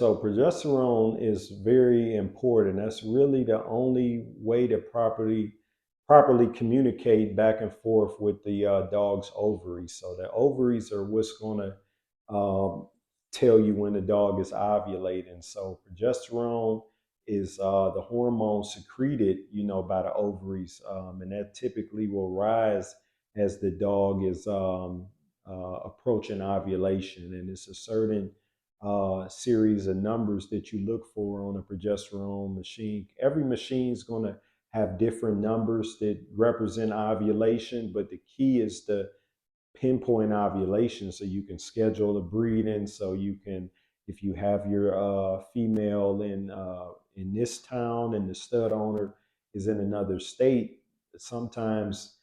so progesterone is very important. That's really the only way to properly communicate back and forth with the dog's ovaries. So the ovaries are what's going to tell you when the dog is ovulating. So progesterone is the hormone secreted, by the ovaries, and that typically will rise as the dog is approaching ovulation, and it's a certain series of numbers that you look for on a progesterone machine. Every machine is going to have different numbers that represent ovulation, but the key is to pinpoint ovulation so you can schedule a breeding. So you can, if you have your female in this town and the stud owner is in another state, sometimes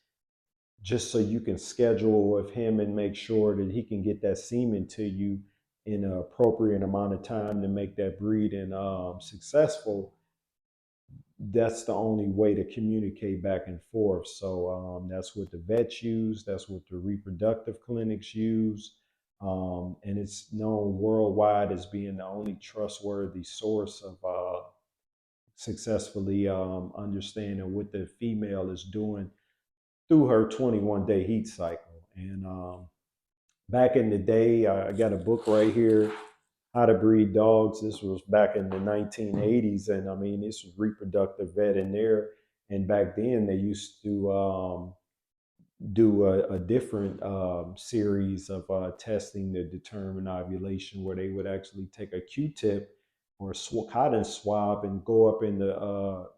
just so you can schedule with him and make sure that he can get that semen to you in an appropriate amount of time to make that breeding successful. That's the only way to communicate back and forth. So that's what the vets use. That's what the reproductive clinics use. And it's known worldwide as being the only trustworthy source of successfully understanding what the female is doing through her 21-day heat cycle. And back in the day, I got a book right here, How to Breed Dogs. This was back in the 1980s. And I mean, this was reproductive vet in there. And back then, they used to do a different series of testing to determine ovulation, where they would actually take a Q-tip or a cotton swab and go up in the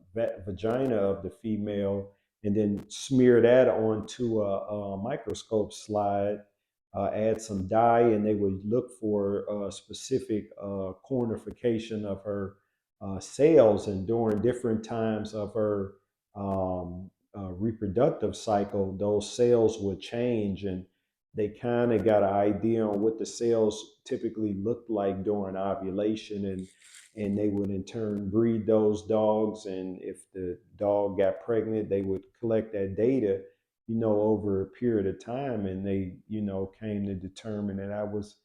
vagina of the female and then smear that onto a microscope slide, add some dye, and they would look for a specific cornification of her cells. And during different times of her reproductive cycle, those cells would change, and they kind of got an idea on what the cells typically looked like during ovulation, and they would in turn breed those dogs. And if the dog got pregnant, they would collect that data, over a period of time, and they, came to determine that I was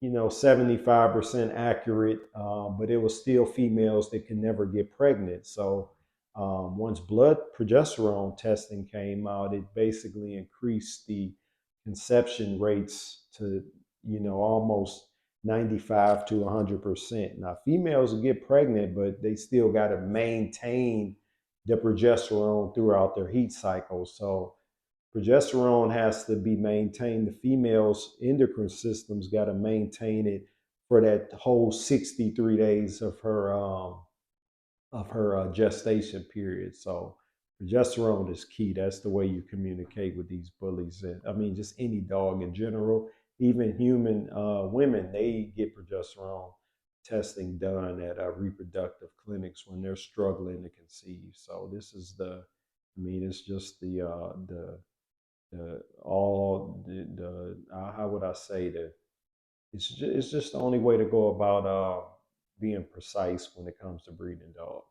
75% accurate, but it was still females that can never get pregnant. So once blood progesterone testing came out, it basically increased the conception rates to, almost 95 to 100%. Now, females will get pregnant, but they still got to maintain the progesterone throughout their heat cycle. So progesterone has to be maintained. The female's endocrine system's got to maintain it for that whole 63 days of her gestation period. So progesterone is key. That's the way you communicate with these bullies. And I mean, just any dog in general, even human women, they get progesterone testing done at reproductive clinics when they're struggling to conceive. So this is it's just the all the how would I say that it's just the only way to go about being precise when it comes to breeding dogs.